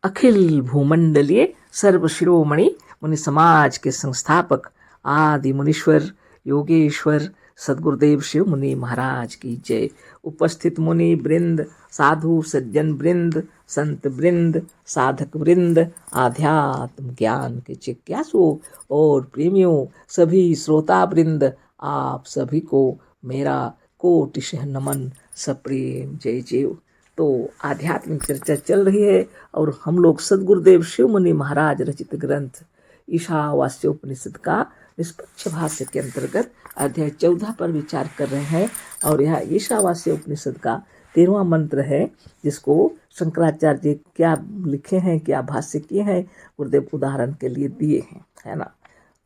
अखिल भूमंडलीय सर्वशिरोमणि मुनि समाज के संस्थापक आदि मुनीश्वर योगेश्वर सदगुरुदेव शिव मुनि महाराज की जय। उपस्थित मुनि वृंद, साधु सज्जन वृंद, संत वृंद, साधक वृंद, आध्यात्म ज्ञान के जिज्ञासु और प्रेमियों, सभी श्रोता वृंद, आप सभी को मेरा कोटिशः नमन, सप्रेम जय जय। तो आध्यात्मिक चर्चा चल रही है और हम लोग सदगुरुदेव शिव मुनि महाराज रचित ग्रंथ ईशावास्योपनिषद का निष्पक्ष भाष्य के अंतर्गत अध्याय 14 पर विचार कर रहे हैं। और यह ईशावास्योपनिषद का 13वां मंत्र है, जिसको शंकराचार्य जी क्या लिखे हैं, क्या भाष्य किए हैं, गुरुदेव उदाहरण के लिए दिए हैं, है ना।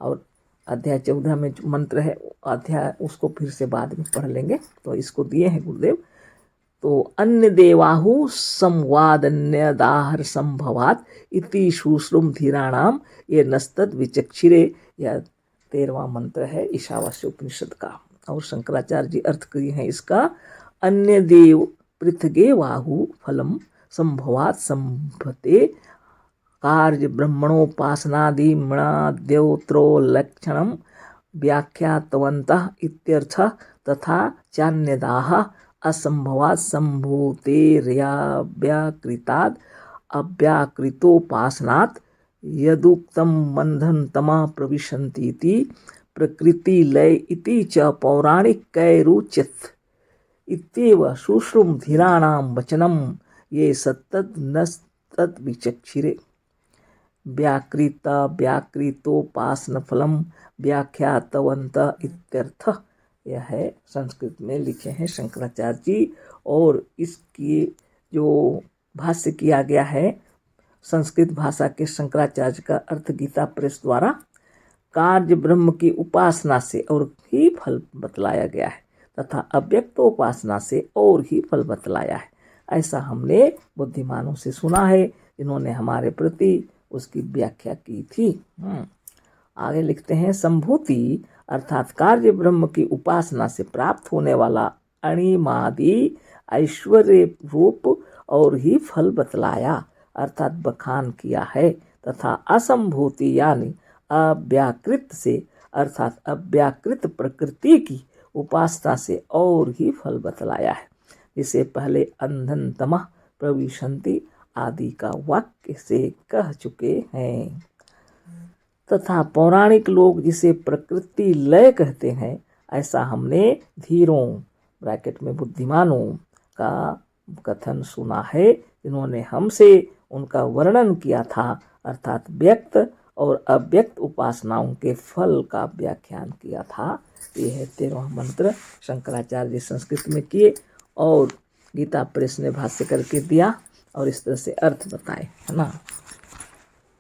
और अध्याय 14 में जो मंत्र है अध्याय उसको फिर से बाद में पढ़ लेंगे, तो इसको दिए हैं गुरुदेव। तो अन्य देवाहु संवादन्यदाहर संभवात इति शुश्रुम धीराणाम ये नस्तद विचक्षिरे। यह 13वां मंत्र है ईशावास्योपनिषद का। और शंकराचार्य जी अर्थ किए हैं इसका, अन्य देव पृथगे वाहु फलम संभवात संभते कार्य ब्रह्मणोपासनादि मणाद्योत्रो लक्षणम व्याख्यातवन्तः इत्यर्थः। तथा चान्यदाः असंभवात् संभूतेर्व्याकृताद् अव्याकृतोपासनात् यदुक्तं बन्धनतमः प्रविशन्तीति प्रकृतिलय इति च पौराणिकैरुच्यत इत्येव शुश्रुम धीराणां वचनं ये सत्तद् नस्तद् विचक्षिरे। व्याकृतोपासनफलम व्याख्यातवन्तः इत्यर्थः। यह है संस्कृत में लिखे हैं शंकराचार्य जी। और इसकी जो भाष्य किया गया है संस्कृत भाषा के शंकराचार्य का अर्थ गीता प्रेस द्वारा कार्य ब्रह्म की उपासना से और ही फल बतलाया गया है तथा अव्यक्तोपासना से और ही फल बतलाया है। ऐसा हमने बुद्धिमानों से सुना है जिन्होंने हमारे प्रति उसकी व्याख्या की थी। आगे लिखते हैं, संभूति अर्थात कार्य ब्रह्म की उपासना से प्राप्त होने वाला अणिमादि ऐश्वर्य रूप और ही फल बतलाया अर्थात बखान किया है। तथा असंभूति यानी अव्याकृत से अर्थात अव्याकृत प्रकृति की उपासना से और ही फल बतलाया है, जिसे पहले अंधन तमः प्रविशन्ति आदि का वाक्य से कह चुके हैं। तथा पौराणिक लोग जिसे प्रकृति लय कहते हैं, ऐसा हमने धीरों ब्रैकेट में बुद्धिमानों का कथन सुना है जिन्होंने हमसे उनका वर्णन किया था अर्थात व्यक्त और अव्यक्त उपासनाओं के फल का व्याख्यान किया था। यह है 13वां मंत्र शंकराचार्य संस्कृत में किए और गीता प्रेस ने भाष्य करके दिया और इस तरह से अर्थ बताए, है ना।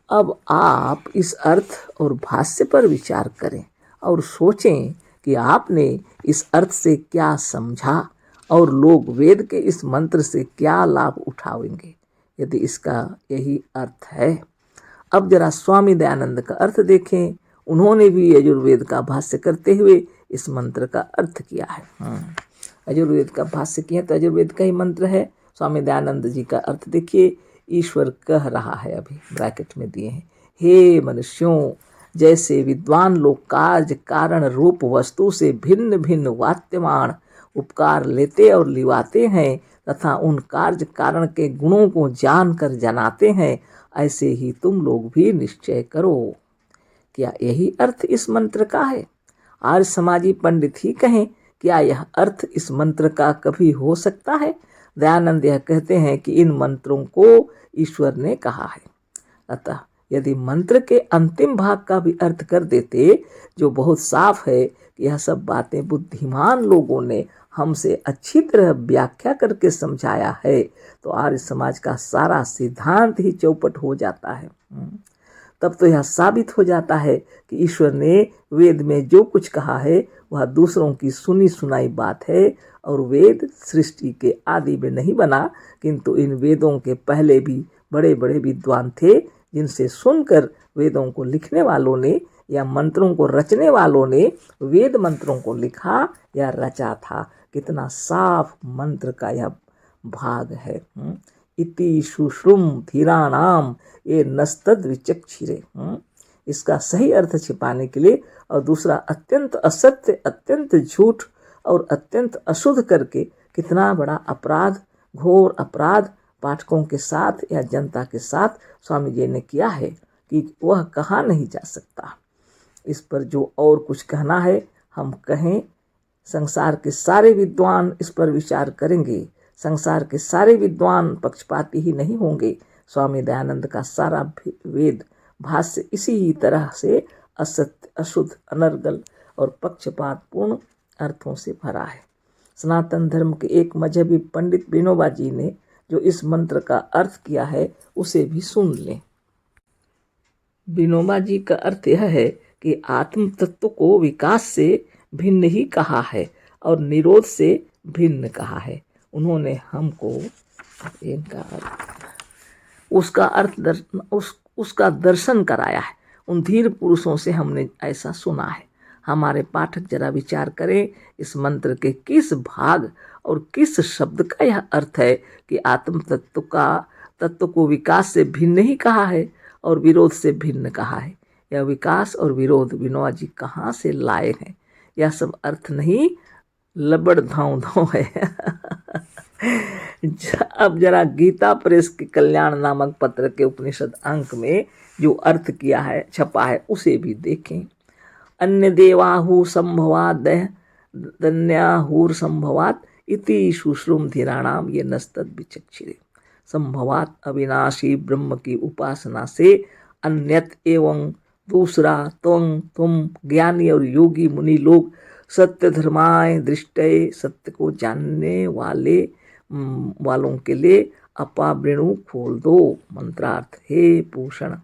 अब आप इस अर्थ और भाष्य पर विचार करें और सोचें कि आपने इस अर्थ से क्या समझा और लोग वेद के इस मंत्र से क्या लाभ उठाएंगे यदि इसका यही अर्थ है। अब जरा स्वामी दयानंद का अर्थ देखें। उन्होंने भी यजुर्वेद का भाष्य करते हुए इस मंत्र का अर्थ किया है। यजुर्वेद का भाष्य किया तो यजुर्वेद का ही मंत्र है। स्वामी दयानंद जी का अर्थ देखिए, ईश्वर कह रहा है, अभी ब्रैकेट में दिए हैं, हे मनुष्यों, जैसे विद्वान लोग कार्य कारण रूप वस्तु से भिन्न भिन्न वात्यमान उपकार लेते और लिवाते हैं तथा उन कार्य कारण के गुणों को जानकर जनाते हैं, ऐसे ही तुम लोग भी निश्चय करो। क्या यही अर्थ इस मंत्र का है? आर्य समाजी पंडित ही कहें, क्या यह अर्थ इस मंत्र का कभी हो सकता है? दयानंद यह कहते हैं कि इन मंत्रों को ईश्वर ने कहा है। अतः यदि मंत्र के अंतिम भाग का भी अर्थ कर देते, जो बहुत साफ है कि यह सब बातें बुद्धिमान लोगों ने हमसे अच्छी तरह व्याख्या करके समझाया है, तो आर्य समाज का सारा सिद्धांत ही चौपट हो जाता है। तब तो यह साबित हो जाता है कि ईश्वर ने वेद में जो कुछ कहा है वह दूसरों की सुनी सुनाई बात है और वेद सृष्टि के आदि में नहीं बना, किंतु इन वेदों के पहले भी बड़े बड़े विद्वान थे जिनसे सुनकर वेदों को लिखने वालों ने या मंत्रों को रचने वालों ने वेद मंत्रों को लिखा या रचा था। कितना साफ मंत्र का यह भाग है। इति शुश्रुम धीराणाम ये नस्तद विचक्षिरे। इसका सही अर्थ छिपाने के लिए और दूसरा अत्यंत असत्य, अत्यंत झूठ और अत्यंत अशुद्ध करके कितना बड़ा अपराध, घोर अपराध पाठकों के साथ या जनता के साथ स्वामी जी ने किया है कि वह कहा नहीं जा सकता। इस पर जो और कुछ कहना है हम कहें। संसार के सारे विद्वान इस पर विचार करेंगे। संसार के सारे विद्वान पक्षपाती ही नहीं होंगे। स्वामी दयानंद का सारा वेद भाष्य इसी तरह से असत्य, अशुद्ध, अनर्गल और पक्षपातपूर्ण अर्थों से भरा है। सनातन धर्म के एक मजहबी पंडित विनोबा जी ने जो इस मंत्र का अर्थ किया है उसे भी सुन लें। विनोबा जी का अर्थ यह है कि आत्म तत्व को विकास से भिन्न ही कहा है और निरोध से भिन्न कहा है। उन्होंने हमको उसका दर्शन कराया है। उन धीर पुरुषों से हमने ऐसा सुना है। हमारे पाठक जरा विचार करें इस मंत्र के किस भाग और किस शब्द का यह अर्थ है कि आत्म तत्व को विकास से भिन्न ही कहा है और विरोध से भिन्न कहा है। यह विकास और विरोध विनोबा जी कहाँ से लाए हैं? यह सब अर्थ नहीं, लबड़ धाँव है। अब जरा गीता प्रेस के कल्याण नामक पत्र के उपनिषद अंक में जो अर्थ किया है, छपा है, उसे भी देखें। अन्य देवाहु संभवात दन्याहुर संभवात इति शुश्रुम धीराणाम ये नस्तद विचक्षिरे। संभवात अविनाशी ब्रह्म की उपासना से अन्यत एवं दूसरा तुम ज्ञानी और योगी मुनि लोग सत्य धर्माय दृष्टय सत्य को जानने वालों के लिए अपावृणु खोल दो। मंत्रार्थ हे पूषण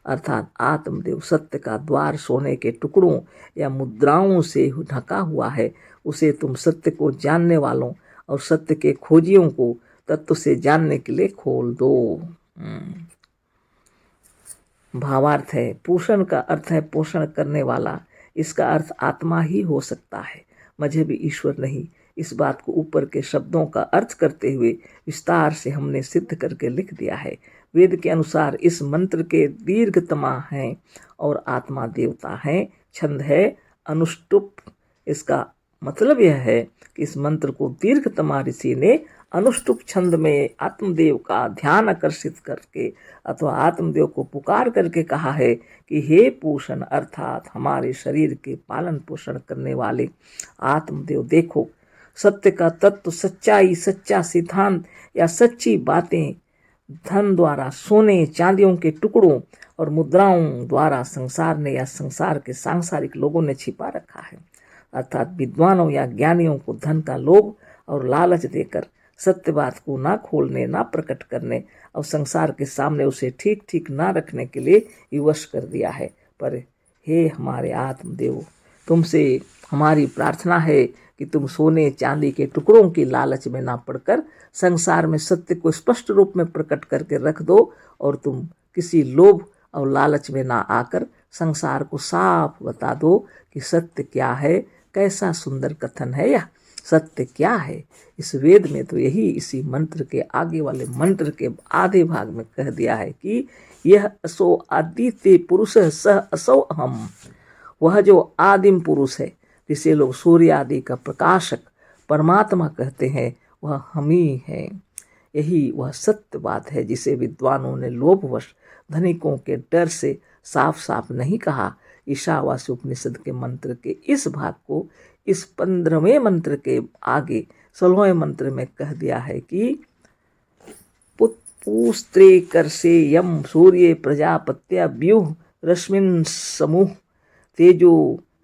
अर्थात आत्मदेव सत्य का द्वार सोने के टुकड़ों या मुद्राओं से ढका हुआ है। उसे तुम सत्य को जानने वालों और सत्य के खोजियों को तत्व से जानने के लिए खोल दो। भावार्थ है पूषण का अर्थ है पोषण करने वाला। इसका अर्थ आत्मा ही हो सकता है, मजहबी ईश्वर नहीं। इस बात को ऊपर के शब्दों का अर्थ करते हुए विस्तार से हमने सिद्ध करके लिख दिया है। वेद के अनुसार इस मंत्र के दीर्घतमा हैं और आत्मा देवता हैं। छंद है अनुष्टुप। इसका मतलब यह है कि इस मंत्र को दीर्घतमा ऋषि ने अनुष्टुप छंद में आत्मदेव का ध्यान आकर्षित करके अथवा आत्मदेव को पुकार करके कहा है कि हे पूषण अर्थात हमारे शरीर के पालन पोषण करने वाले आत्मदेव, देखो सत्य का तत्व, सच्चाई, सच्चा सिद्धांत या सच्ची बातें धन द्वारा, सोने चांदियों के टुकड़ों और मुद्राओं द्वारा संसार ने या संसार के सांसारिक लोगों ने छिपा रखा है। अर्थात विद्वानों या ज्ञानियों को धन का लोभ और लालच देकर सत्य बात को ना खोलने, ना प्रकट करने और संसार के सामने उसे ठीक ठीक ना रखने के लिए विवश कर दिया है। पर हे हमारे आत्मदेव, तुमसे हमारी प्रार्थना है कि तुम सोने चांदी के टुकड़ों की लालच में ना पड़कर संसार में सत्य को स्पष्ट रूप में प्रकट करके रख दो और तुम किसी लोभ और लालच में ना आकर संसार को साफ बता दो कि सत्य क्या है। कैसा सुंदर कथन है यह, सत्य क्या है। इस वेद में तो यही इसी मंत्र के आगे वाले मंत्र के आधे भाग में कह दिया है कि यह असो आदित्य पुरुष सह असो अहम। वह जो आदिम पुरुष है, जिसे लोग सूर्य आदि का प्रकाशक परमात्मा कहते हैं, वह हम ही हैं। यही वह सत्य बात है जिसे विद्वानों ने लोभवश धनिकों के डर से साफ साफ नहीं कहा। ईशावास्य उपनिषद के मंत्र के इस भाग को इस 15वें मंत्र के आगे 16वें मंत्र में कह दिया है कि पुस्त्रे करसे यम सूर्य प्रजापत्या व्यूह रश्मिन समूह तेजो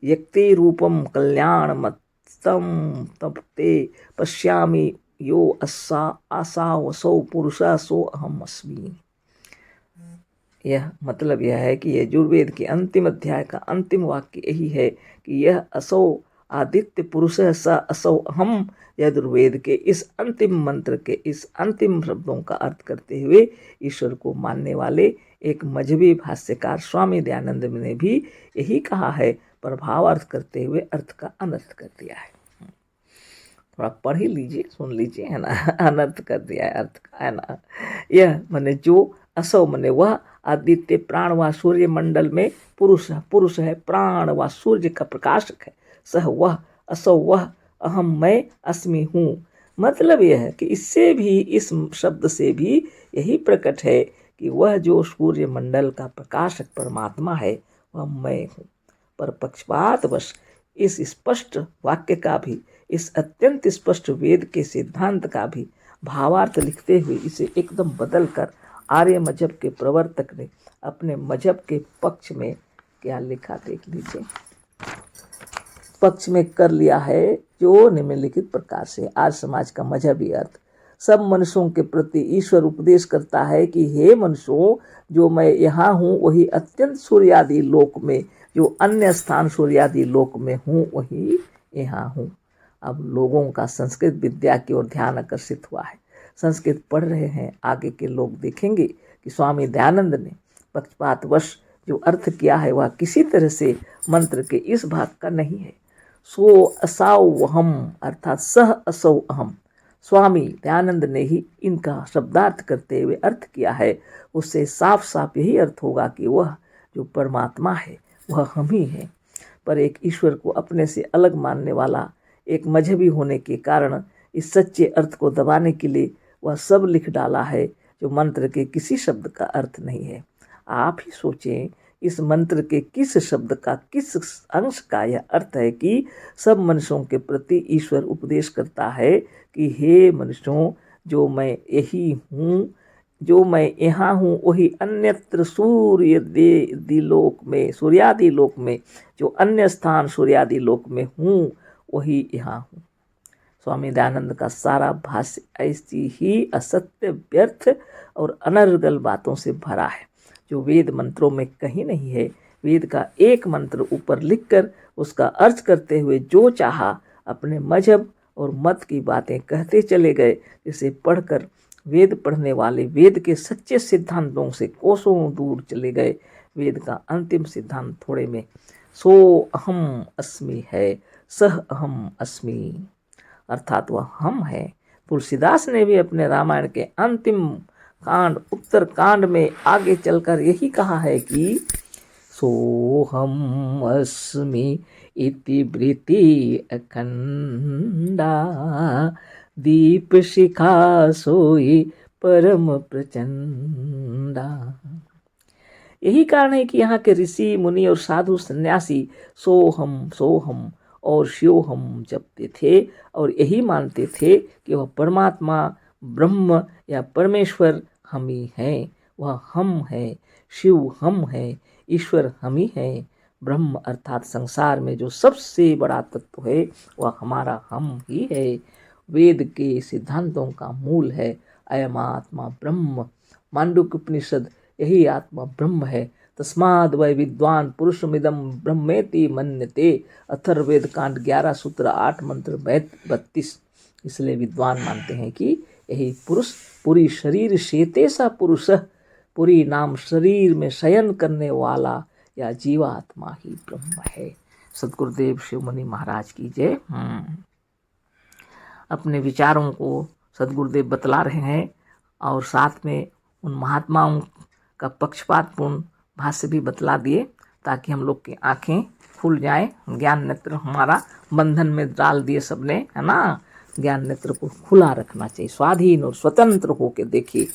यक्ते रूपम कल्याण मतम तपते पश्यामि यो आसावसौ पुरुषा सो अहम अस्मि। यह मतलब यह है कि यजुर्वेद के अंतिम अध्याय का अंतिम वाक्य यही है कि यह असौ आदित्य पुरुष स असौ अहम। यजुर्वेद के इस अंतिम मंत्र के इस अंतिम शब्दों का अर्थ करते हुए ईश्वर को मानने वाले एक मजहबी भाष्यकार स्वामी दयानंद ने भी यही कहा है, पर भावार्थ करते हुए अर्थ का अनर्थ कर दिया है। थोड़ा पढ़ ही लीजिए, सुन लीजिए, है ना। अनर्थ कर दिया है अर्थ का, है ना। यह माने जो असौ माने वह आदित्य प्राण व सूर्य मंडल में पुरुष है, प्राण व सूर्य का प्रकाशक है। सह वह, असौ वह, अहम मैं, अस्मि हूँ। मतलब यह है कि इससे भी, इस शब्द से भी यही प्रकट है कि वह जो सूर्य मंडल का प्रकाशक परमात्मा है वह मैं हूँ। पर पक्षपातवश इस स्पष्ट वाक्य का भी, इस अत्यंत स्पष्ट वेद के सिद्धांत का भी भावार्थ लिखते हुए इसे एकदम बदल कर आर्य मजहब के प्रवर्तक ने अपने मजहब के पक्ष में क्या लिखा देख लीजिए। पक्ष में कर लिया है जो निम्नलिखित प्रकार से। आर्य समाज का मजहबी अर्थ, सब मनुष्यों के प्रति ईश्वर उपदेश करता है कि हे मनुष्यों, जो मैं यहाँ हूँ वही अत्यंत सूर्यादि लोक में, जो अन्य स्थान सूर्यादि लोक में हूँ वही यहाँ हूँ। अब लोगों का संस्कृत विद्या की ओर ध्यान आकर्षित हुआ है। संस्कृत पढ़ रहे हैं, आगे के लोग देखेंगे कि स्वामी दयानंद ने पक्षपातवश जो अर्थ किया है वह किसी तरह से मंत्र के इस भाग का नहीं है। सो असौ अहम अर्थात सह असौ अहम, स्वामी दयानंद ने ही इनका शब्दार्थ करते हुए अर्थ किया है। उससे साफ साफ यही अर्थ होगा कि वह जो परमात्मा है वह हम ही है। पर एक ईश्वर को अपने से अलग मानने वाला एक मजहबी होने के कारण इस सच्चे अर्थ को दबाने के लिए वह सब लिख डाला है जो मंत्र के किसी शब्द का अर्थ नहीं है। आप ही सोचें, इस मंत्र के किस शब्द का, किस अंश का यह अर्थ है कि सब मनुष्यों के प्रति ईश्वर उपदेश करता है कि हे मनुष्यों, जो मैं यही हूँ, जो मैं यहाँ हूँ वही अन्यत्र सूर्यादि लोक में, सूर्यादि लोक में, जो अन्य स्थान सूर्यादि लोक में हूँ वही यहाँ हूँ। स्वामी दयानंद का सारा भाष्य ऐसी ही असत्य, व्यर्थ और अनर्गल बातों से भरा है जो वेद मंत्रों में कहीं नहीं है। वेद का एक मंत्र ऊपर लिखकर उसका अर्थ करते हुए जो चाहा अपने मजहब और मत की बातें कहते चले गए, जिसे पढ़कर वेद पढ़ने वाले वेद के सच्चे सिद्धांतों से कोसों दूर चले गए। वेद का अंतिम सिद्धांत थोड़े में सो अहम अस्मि है, सह अहम अस्मि, अर्थात वह हम है। तुलसीदास ने भी अपने रामायण के अंतिम कांड उत्तर कांड में आगे चलकर यही कहा है कि सोहम अस्मि इति वृत्ति अखंडा, दीप शिखा सोई परम प्रचंडा। यही कारण है कि यहाँ के ऋषि मुनि और साधु सन्यासी सोहम और शिवोहम जपते थे और यही मानते थे कि वह परमात्मा, ब्रह्म या परमेश्वर हम ही हैं। वह हम है, शिव हम है, ईश्वर हम ही है। ब्रह्म अर्थात संसार में जो सबसे बड़ा तत्व है वह हमारा हम ही है। वेद के सिद्धांतों का मूल है अयम आत्मा ब्रह्म। मांडुक्य उपनिषद यही आत्मा ब्रह्म है। तस्माद् वै विद्वान पुरुषमिदं ब्रह्मेति मन्यते। अथर्ववेद कांड 11 सूत्र 8 मंत्र 32। इसलिए विद्वान मानते हैं कि यही पुरुष, पूरी शरीर शेते सा पुरुष, पूरी नाम शरीर में शयन करने वाला या जीवात्मा ही ब्रह्म है। सद्गुरुदेव शिवमुनि महाराज की जय। अपने विचारों को सद्गुरुदेव बतला रहे हैं और साथ में उन महात्माओं का पक्षपातपूर्ण भाष्य भी बतला दिए ताकि हम लोग की आंखें खुल जाएं। ज्ञान नेत्र हमारा बंधन में डाल दिए सबने, है ना। ज्ञान नेत्र को खुला रखना चाहिए, स्वाधीन और स्वतंत्र होकर देखिए।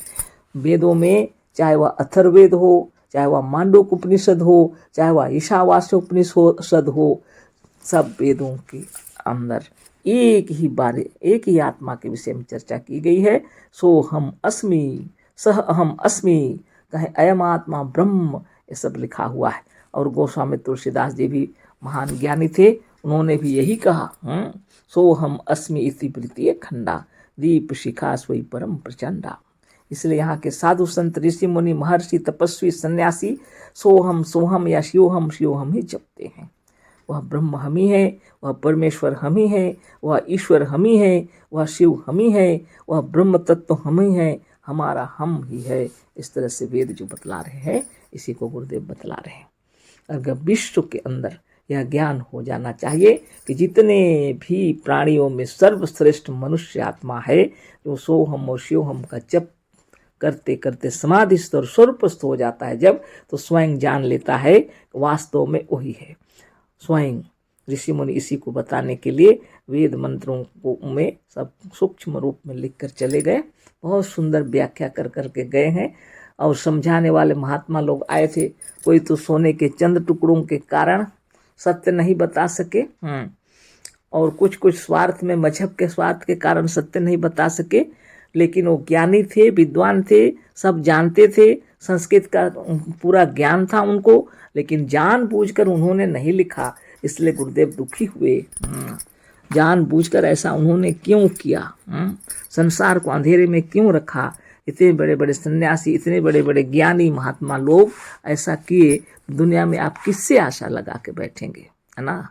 वेदों में चाहे वह अथर्ववेद हो, चाहे वह मांडूक्य उपनिषद हो, चाहे वह ईशावास्य उपनिषद हो, सब वेदों के अंदर एक ही आत्मा के विषय में चर्चा की गई है। सो हम अस्मि, सह अहम अस्मि, कहे अयम आत्मा ब्रह्म, ये सब लिखा हुआ है। और गोस्वामी तुलसीदास जी भी महान ज्ञानी थे, उन्होंने भी यही कहा, सो हम अस्मि इति वृत्ति खंडा, दीप शिखा सोई परम प्रचंडा। इसलिए यहाँ के साधु संत ऋषि मुनि महर्षि तपस्वी सन्यासी सोहम या शिवोहम ही जपते हैं। वह ब्रह्म हम ही है, वह परमेश्वर हम ही है, वह ईश्वर हम ही है, वह शिव हम ही है, वह ब्रह्म तत्व हम ही है, हमारा हम ही है। इस तरह से वेद जो बतला रहे हैं इसी को गुरुदेव बतला रहे हैं। अगर विश्व के अंदर यह ज्ञान हो जाना चाहिए कि जितने भी प्राणियों में सर्वश्रेष्ठ मनुष्य आत्मा है, जो सोहम और शिवहम का जप करते करते समाधिस्थ और स्वरूपस्थ हो जाता है जब, तो स्वयं जान लेता है वास्तव में वही है। स्वयं ऋषि मुनि इसी को बताने के लिए वेद मंत्रों को में सब सूक्ष्म रूप में लिख कर चले गए। बहुत सुंदर व्याख्या कर करके गए हैं। और समझाने वाले महात्मा लोग आए थे। कोई तो सोने के चंद टुकड़ों के कारण सत्य नहीं बता सके, और कुछ कुछ स्वार्थ में, मजहब के स्वार्थ के कारण सत्य नहीं बता सके, लेकिन वो ज्ञानी थे, विद्वान थे, सब जानते थे, संस्कृत का पूरा ज्ञान था उनको, लेकिन जानबूझकर उन्होंने नहीं लिखा, इसलिए गुरुदेव दुखी हुए। जानबूझकर ऐसा उन्होंने क्यों किया? संसार को अंधेरे में क्यों रखा? इतने बड़े बड़े सन्यासी, इतने बड़े बड़े ज्ञानी महात्मा लोग ऐसा किए, दुनिया में आप किससे आशा लगा के बैठेंगे, है ना?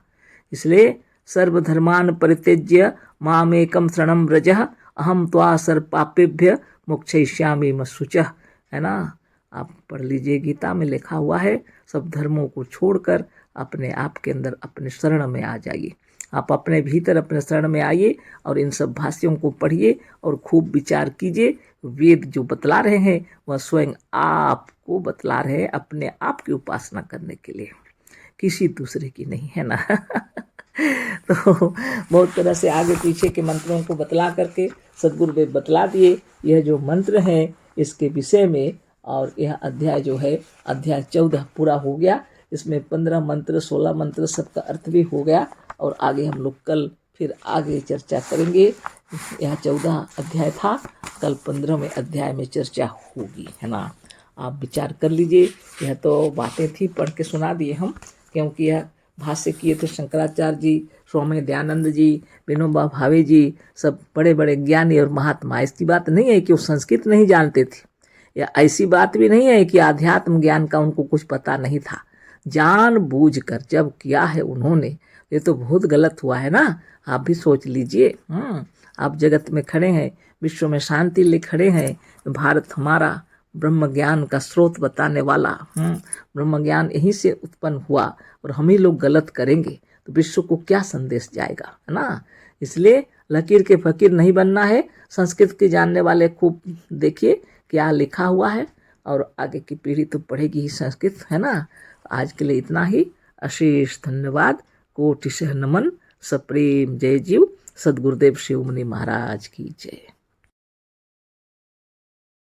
इसलिए सर्वधर्मान परित्यज्य मामेकम शरणम व्रजः अहम त्वा सर्वपापेभ्य मोक्षयिष्यामि मा शुचः, है ना? आप पढ़ लीजिए, गीता में लिखा हुआ है, सब धर्मों को छोड़कर अपने आप के अंदर अपने शरण में आ जाइए। आप अपने भीतर अपने शरण में आइए और इन सब भाष्यों को पढ़िए और खूब विचार कीजिए। वेद जो बतला रहे हैं वह स्वयं आपको बतला रहे हैं, अपने आप की उपासना करने के लिए, किसी दूसरे की नहीं, है ना? तो बहुत तरह से आगे पीछे के मंत्रों को बतला करके सदगुरुदेव बतला दिए यह जो मंत्र है इसके विषय में। और यह अध्याय जो है, अध्याय 14 पूरा हो गया। इसमें 15 मंत्र, 16 मंत्र, सबका अर्थ भी हो गया। और आगे हम लोग कल फिर आगे चर्चा करेंगे। यह 14 अध्याय था, कल 15वें अध्याय में चर्चा होगी, है ना? आप विचार कर लीजिए। यह तो बातें थी, पढ़ के सुना दिए हम, क्योंकि यह भाष्य किए थे शंकराचार्य जी, स्वामी दयानंद जी, विनोबा भावे जी, सब बड़े बड़े ज्ञानी और महात्मा। ऐसी बात नहीं है कि वो संस्कृत नहीं जानते थे, या ऐसी बात भी नहीं है कि आध्यात्म ज्ञान का उनको कुछ पता नहीं था। जानबूझकर जब किया है उन्होंने, ये तो बहुत गलत हुआ है ना? आप भी सोच लीजिए। आप जगत में खड़े हैं, विश्व में शांति ले खड़े हैं, भारत हमारा ब्रह्म ज्ञान का स्रोत बताने वाला, ब्रह्म ज्ञान यहीं से उत्पन्न हुआ, और हम ही लोग गलत करेंगे तो विश्व को क्या संदेश जाएगा, है ना? इसलिए लकीर के फकीर नहीं बनना है। संस्कृत के जानने वाले खूब देखिए क्या लिखा हुआ है, और आगे की पीढ़ी तो पढ़ेगी ही संस्कृत, है ना? आज के लिए इतना ही। अशेष धन्यवाद, कोटिशः नमन, सप्रेम जय जीव। सदगुरुदेव शिव मुनि महाराज की जय।